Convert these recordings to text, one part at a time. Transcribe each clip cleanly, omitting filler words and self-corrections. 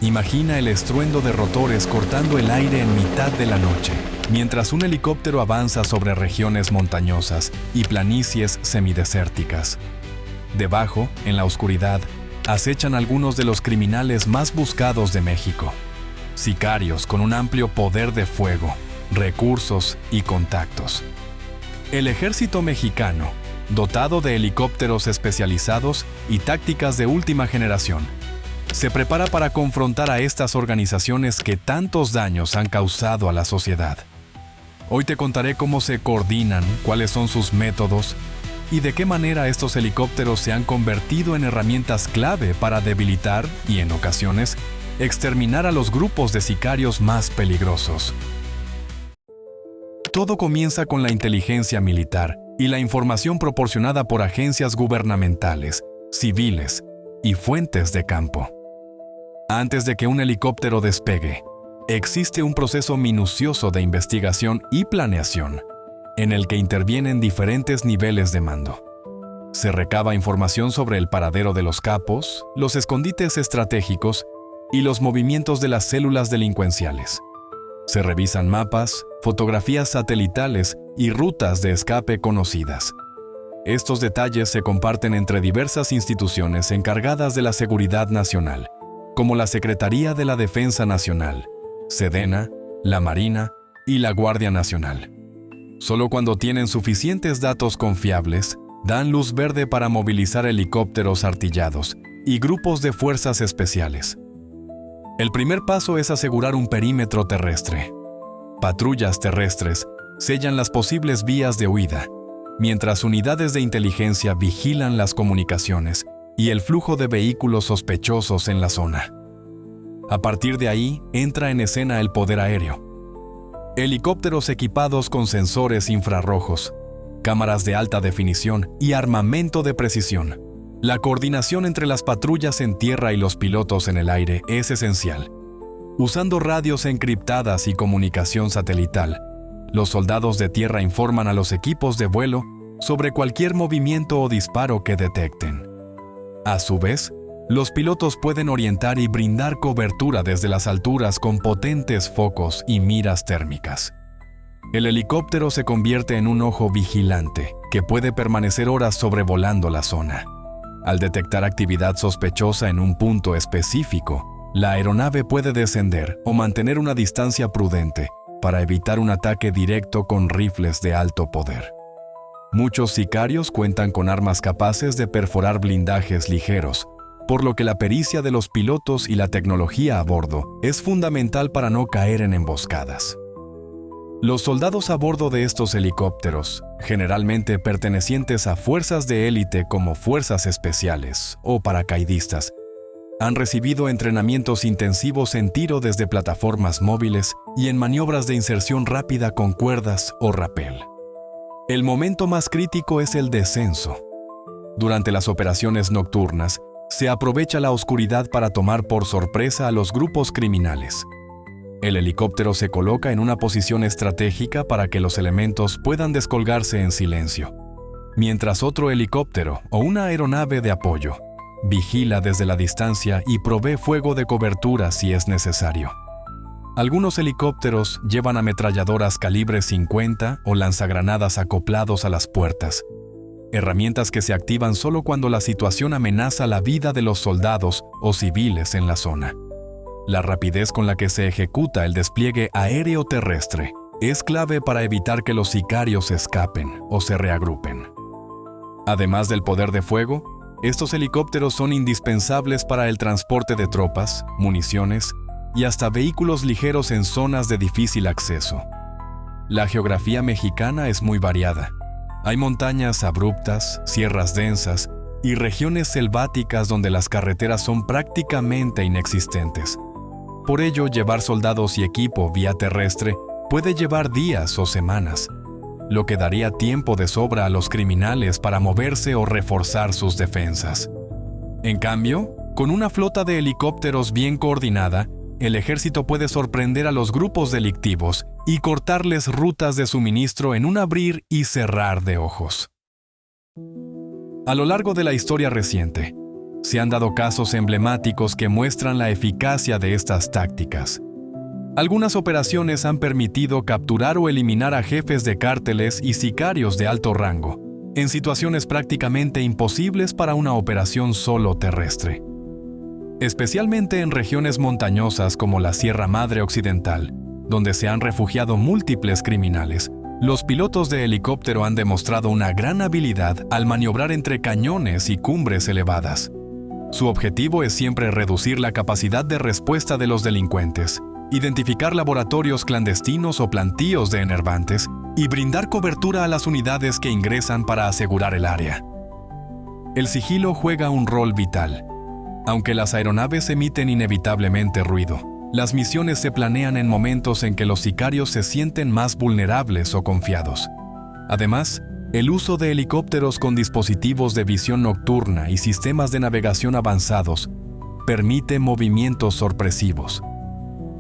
Imagina el estruendo de rotores cortando el aire en mitad de la noche, mientras un helicóptero avanza sobre regiones montañosas y planicies semidesérticas. Debajo, en la oscuridad, acechan algunos de los criminales más buscados de México. Sicarios con un amplio poder de fuego, recursos y contactos. El ejército mexicano, dotado de helicópteros especializados y tácticas de última generación, se prepara para confrontar a estas organizaciones que tantos daños han causado a la sociedad. Hoy te contaré cómo se coordinan, cuáles son sus métodos y de qué manera estos helicópteros se han convertido en herramientas clave para debilitar y, en ocasiones, exterminar a los grupos de sicarios más peligrosos. Todo comienza con la inteligencia militar y la información proporcionada por agencias gubernamentales, civiles y fuentes de campo. Antes de que un helicóptero despegue, existe un proceso minucioso de investigación y planeación, en el que intervienen diferentes niveles de mando. Se recaba información sobre el paradero de los capos, los escondites estratégicos y los movimientos de las células delincuenciales. Se revisan mapas, fotografías satelitales y rutas de escape conocidas. Estos detalles se comparten entre diversas instituciones encargadas de la seguridad nacional, como la Secretaría de la Defensa Nacional, Sedena, la Marina y la Guardia Nacional. Solo cuando tienen suficientes datos confiables, dan luz verde para movilizar helicópteros artillados y grupos de fuerzas especiales. El primer paso es asegurar un perímetro terrestre. Patrullas terrestres sellan las posibles vías de huida, mientras unidades de inteligencia vigilan las comunicaciones y el flujo de vehículos sospechosos en la zona. A partir de ahí, entra en escena el poder aéreo. Helicópteros equipados con sensores infrarrojos, cámaras de alta definición y armamento de precisión. La coordinación entre las patrullas en tierra y los pilotos en el aire es esencial. Usando radios encriptadas y comunicación satelital, los soldados de tierra informan a los equipos de vuelo sobre cualquier movimiento o disparo que detecten. A su vez, los pilotos pueden orientar y brindar cobertura desde las alturas con potentes focos y miras térmicas. El helicóptero se convierte en un ojo vigilante que puede permanecer horas sobrevolando la zona. Al detectar actividad sospechosa en un punto específico, la aeronave puede descender o mantener una distancia prudente para evitar un ataque directo con rifles de alto poder. Muchos sicarios cuentan con armas capaces de perforar blindajes ligeros, por lo que la pericia de los pilotos y la tecnología a bordo es fundamental para no caer en emboscadas. Los soldados a bordo de estos helicópteros, generalmente pertenecientes a fuerzas de élite como fuerzas especiales o paracaidistas, han recibido entrenamientos intensivos en tiro desde plataformas móviles y en maniobras de inserción rápida con cuerdas o rapel. El momento más crítico es el descenso. Durante las operaciones nocturnas, se aprovecha la oscuridad para tomar por sorpresa a los grupos criminales. El helicóptero se coloca en una posición estratégica para que los elementos puedan descolgarse en silencio, mientras otro helicóptero o una aeronave de apoyo vigila desde la distancia y provee fuego de cobertura si es necesario. Algunos helicópteros llevan ametralladoras calibre 50 o lanzagranadas acoplados a las puertas, herramientas que se activan solo cuando la situación amenaza la vida de los soldados o civiles en la zona. La rapidez con la que se ejecuta el despliegue aéreo-terrestre es clave para evitar que los sicarios escapen o se reagrupen. Además del poder de fuego, estos helicópteros son indispensables para el transporte de tropas, municiones y hasta vehículos ligeros en zonas de difícil acceso. La geografía mexicana es muy variada. Hay montañas abruptas, sierras densas y regiones selváticas donde las carreteras son prácticamente inexistentes. Por ello, llevar soldados y equipo vía terrestre puede llevar días o semanas, lo que daría tiempo de sobra a los criminales para moverse o reforzar sus defensas. En cambio, con una flota de helicópteros bien coordinada, el ejército puede sorprender a los grupos delictivos y cortarles rutas de suministro en un abrir y cerrar de ojos. A lo largo de la historia reciente, Se han dado casos emblemáticos que muestran la eficacia de estas tácticas. Algunas operaciones han permitido capturar o eliminar a jefes de cárteles y sicarios de alto rango, en situaciones prácticamente imposibles para una operación solo terrestre. Especialmente en regiones montañosas como la Sierra Madre Occidental, donde se han refugiado múltiples criminales, los pilotos de helicóptero han demostrado una gran habilidad al maniobrar entre cañones y cumbres elevadas. Su objetivo es siempre reducir la capacidad de respuesta de los delincuentes, identificar laboratorios clandestinos o plantíos de enervantes y brindar cobertura a las unidades que ingresan para asegurar el área. El sigilo juega un rol vital. Aunque las aeronaves emiten inevitablemente ruido, las misiones se planean en momentos en que los sicarios se sienten más vulnerables o confiados. Además, el uso de helicópteros con dispositivos de visión nocturna y sistemas de navegación avanzados permite movimientos sorpresivos.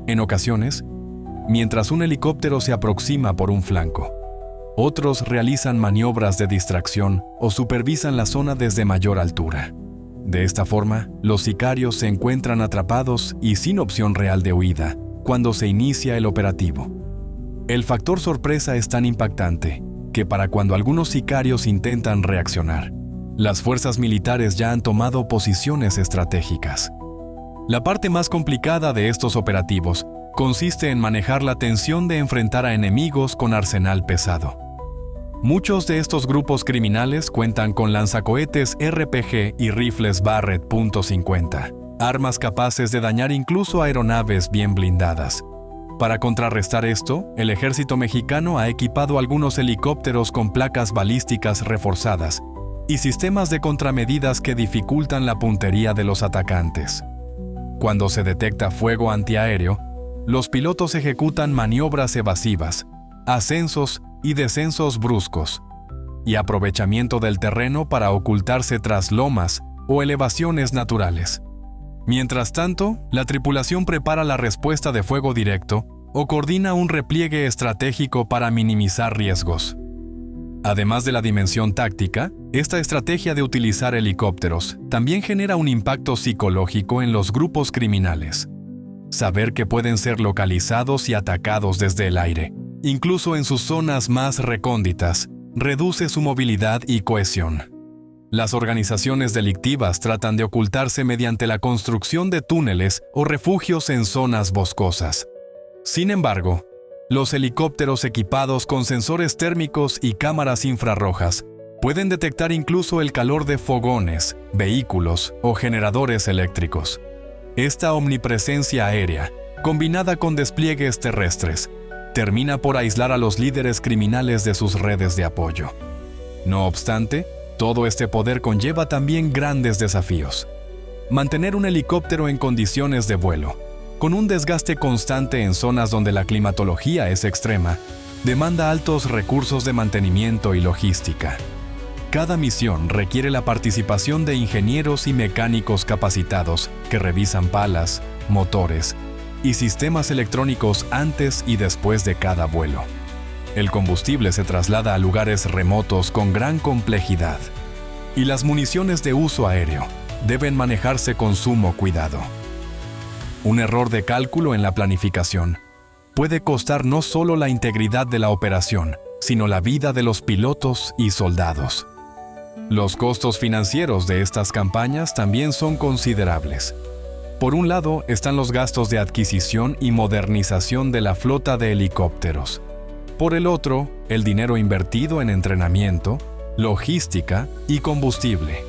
En ocasiones, mientras un helicóptero se aproxima por un flanco, otros realizan maniobras de distracción o supervisan la zona desde mayor altura. De esta forma, los sicarios se encuentran atrapados y sin opción real de huida cuando se inicia el operativo. El factor sorpresa es tan impactante que para cuando algunos sicarios intentan reaccionar, las fuerzas militares ya han tomado posiciones estratégicas. La parte más complicada de estos operativos consiste en manejar la tensión de enfrentar a enemigos con arsenal pesado. Muchos de estos grupos criminales cuentan con lanzacohetes RPG y rifles Barrett .50, armas capaces de dañar incluso aeronaves bien blindadas. Para contrarrestar esto, el ejército mexicano ha equipado algunos helicópteros con placas balísticas reforzadas y sistemas de contramedidas que dificultan la puntería de los atacantes. Cuando se detecta fuego antiaéreo, los pilotos ejecutan maniobras evasivas, ascensos y descensos bruscos, y aprovechamiento del terreno para ocultarse tras lomas o elevaciones naturales. Mientras tanto, la tripulación prepara la respuesta de fuego directo o coordina un repliegue estratégico para minimizar riesgos. Además de la dimensión táctica, esta estrategia de utilizar helicópteros también genera un impacto psicológico en los grupos criminales. Saber que pueden ser localizados y atacados desde el aire, incluso en sus zonas más recónditas, reduce su movilidad y cohesión. Las organizaciones delictivas tratan de ocultarse mediante la construcción de túneles o refugios en zonas boscosas. Sin embargo, los helicópteros equipados con sensores térmicos y cámaras infrarrojas pueden detectar incluso el calor de fogones, vehículos o generadores eléctricos. Esta omnipresencia aérea, combinada con despliegues terrestres, termina por aislar a los líderes criminales de sus redes de apoyo. No obstante, todo este poder conlleva también grandes desafíos. Mantener un helicóptero en condiciones de vuelo, con un desgaste constante en zonas donde la climatología es extrema, demanda altos recursos de mantenimiento y logística. Cada misión requiere la participación de ingenieros y mecánicos capacitados que revisan palas, motores y sistemas electrónicos antes y después de cada vuelo. El combustible se traslada a lugares remotos con gran complejidad, y las municiones de uso aéreo deben manejarse con sumo cuidado. Un error de cálculo en la planificación puede costar no solo la integridad de la operación, sino la vida de los pilotos y soldados. Los costos financieros de estas campañas también son considerables. Por un lado están los gastos de adquisición y modernización de la flota de helicópteros. Por el otro, el dinero invertido en entrenamiento, logística y combustible.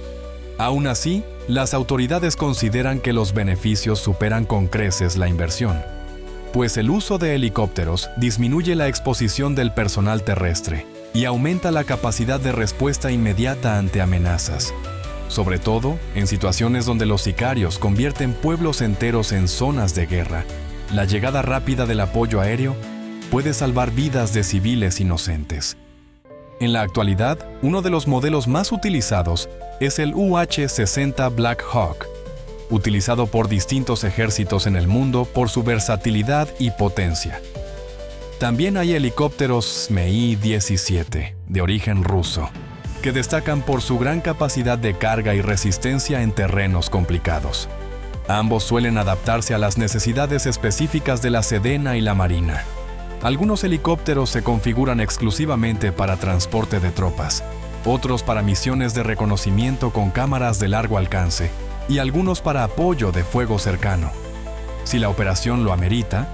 Aún así, las autoridades consideran que los beneficios superan con creces la inversión, pues el uso de helicópteros disminuye la exposición del personal terrestre y aumenta la capacidad de respuesta inmediata ante amenazas, sobre todo en situaciones donde los sicarios convierten pueblos enteros en zonas de guerra. La llegada rápida del apoyo aéreo puede salvar vidas de civiles inocentes. En la actualidad, uno de los modelos más utilizados es el UH-60 Black Hawk, utilizado por distintos ejércitos en el mundo por su versatilidad y potencia. También hay helicópteros Mi-17, de origen ruso, que destacan por su gran capacidad de carga y resistencia en terrenos complicados. Ambos suelen adaptarse a las necesidades específicas de la Sedena y la Marina. Algunos helicópteros se configuran exclusivamente para transporte de tropas, otros para misiones de reconocimiento con cámaras de largo alcance y algunos para apoyo de fuego cercano. Si la operación lo amerita,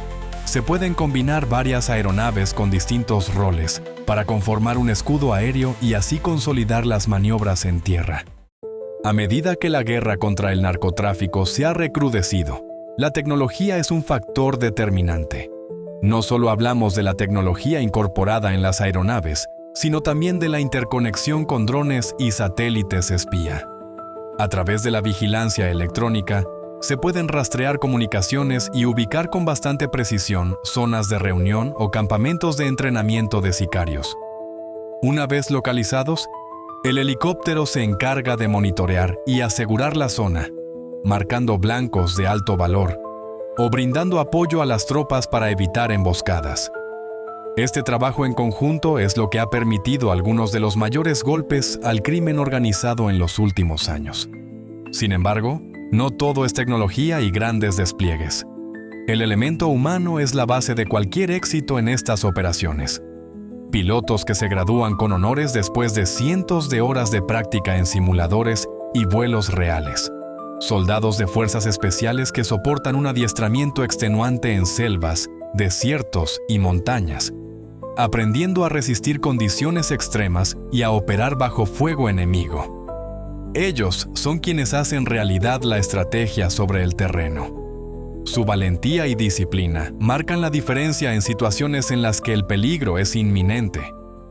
se pueden combinar varias aeronaves con distintos roles para conformar un escudo aéreo y así consolidar las maniobras en tierra. A medida que la guerra contra el narcotráfico se ha recrudecido, la tecnología es un factor determinante. No solo hablamos de la tecnología incorporada en las aeronaves, sino también de la interconexión con drones y satélites espía. A través de la vigilancia electrónica, se pueden rastrear comunicaciones y ubicar con bastante precisión zonas de reunión o campamentos de entrenamiento de sicarios. Una vez localizados, el helicóptero se encarga de monitorear y asegurar la zona, marcando blancos de alto valor o brindando apoyo a las tropas para evitar emboscadas. Este trabajo en conjunto es lo que ha permitido algunos de los mayores golpes al crimen organizado en los últimos años. Sin embargo, no todo es tecnología y grandes despliegues. El elemento humano es la base de cualquier éxito en estas operaciones. Pilotos que se gradúan con honores después de cientos de horas de práctica en simuladores y vuelos reales. Soldados de fuerzas especiales que soportan un adiestramiento extenuante en selvas, desiertos y montañas, aprendiendo a resistir condiciones extremas y a operar bajo fuego enemigo. Ellos son quienes hacen realidad la estrategia sobre el terreno. Su valentía y disciplina marcan la diferencia en situaciones en las que el peligro es inminente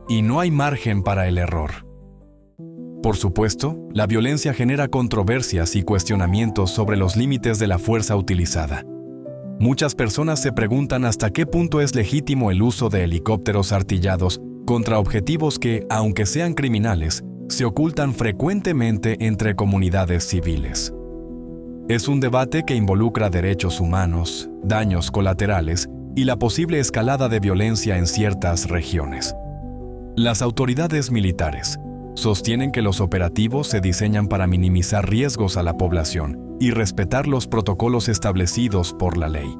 y no hay margen para el error. Por supuesto, la violencia genera controversias y cuestionamientos sobre los límites de la fuerza utilizada. Muchas personas se preguntan hasta qué punto es legítimo el uso de helicópteros artillados contra objetivos que, aunque sean criminales, se ocultan frecuentemente entre comunidades civiles. Es un debate que involucra derechos humanos, daños colaterales y la posible escalada de violencia en ciertas regiones. Las autoridades militares sostienen que los operativos se diseñan para minimizar riesgos a la población y respetar los protocolos establecidos por la ley.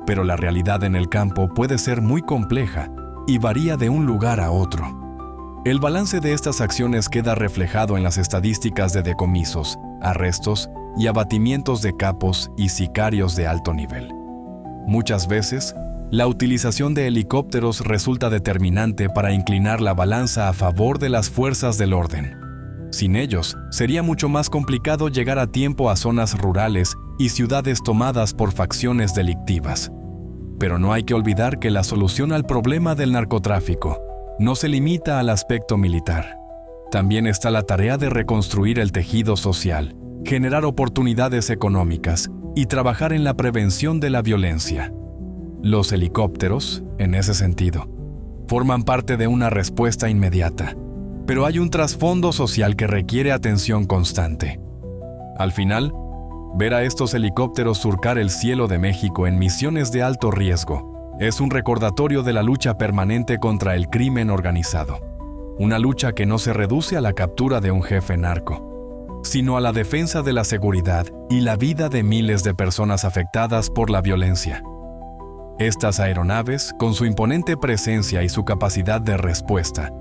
Pero la realidad en el campo puede ser muy compleja y varía de un lugar a otro. El balance de estas acciones queda reflejado en las estadísticas de decomisos, arrestos y abatimientos de capos y sicarios de alto nivel. Muchas veces, la utilización de helicópteros resulta determinante para inclinar la balanza a favor de las fuerzas del orden. Sin ellos, sería mucho más complicado llegar a tiempo a zonas rurales y ciudades tomadas por facciones delictivas. Pero no hay que olvidar que la solución al problema del narcotráfico no se limita al aspecto militar. También está la tarea de reconstruir el tejido social, generar oportunidades económicas y trabajar en la prevención de la violencia. Los helicópteros, en ese sentido, forman parte de una respuesta inmediata, pero hay un trasfondo social que requiere atención constante. Al final, ver a estos helicópteros surcar el cielo de México en misiones de alto riesgo es un recordatorio de la lucha permanente contra el crimen organizado. Una lucha que no se reduce a la captura de un jefe narco, sino a la defensa de la seguridad y la vida de miles de personas afectadas por la violencia. Estas aeronaves, con su imponente presencia y su capacidad de respuesta,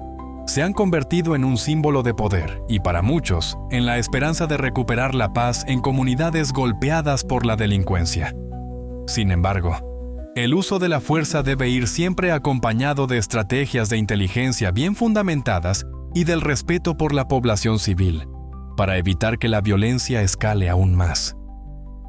se han convertido en un símbolo de poder y, para muchos, en la esperanza de recuperar la paz en comunidades golpeadas por la delincuencia. Sin embargo, el uso de la fuerza debe ir siempre acompañado de estrategias de inteligencia bien fundamentadas y del respeto por la población civil, para evitar que la violencia escale aún más.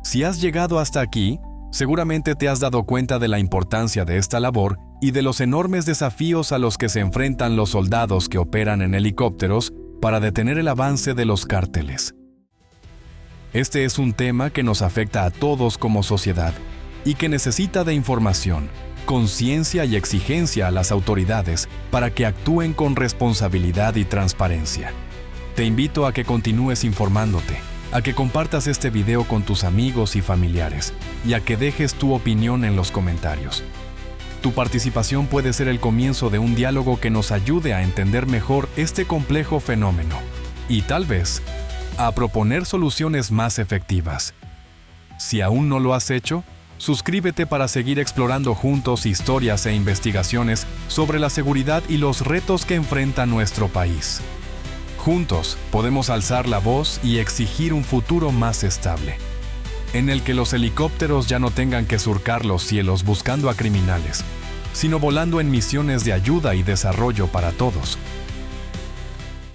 Si has llegado hasta aquí, seguramente te has dado cuenta de la importancia de esta labor y de los enormes desafíos a los que se enfrentan los soldados que operan en helicópteros para detener el avance de los cárteles. Este es un tema que nos afecta a todos como sociedad y que necesita de información, conciencia y exigencia a las autoridades para que actúen con responsabilidad y transparencia. Te invito a que continúes informándote, a que compartas este video con tus amigos y familiares y a que dejes tu opinión en los comentarios. Tu participación puede ser el comienzo de un diálogo que nos ayude a entender mejor este complejo fenómeno y tal vez a proponer soluciones más efectivas. Si aún no lo has hecho, suscríbete para seguir explorando juntos historias e investigaciones sobre la seguridad y los retos que enfrenta nuestro país. Juntos podemos alzar la voz y exigir un futuro más estable, en el que los helicópteros ya no tengan que surcar los cielos buscando a criminales, sino volando en misiones de ayuda y desarrollo para todos.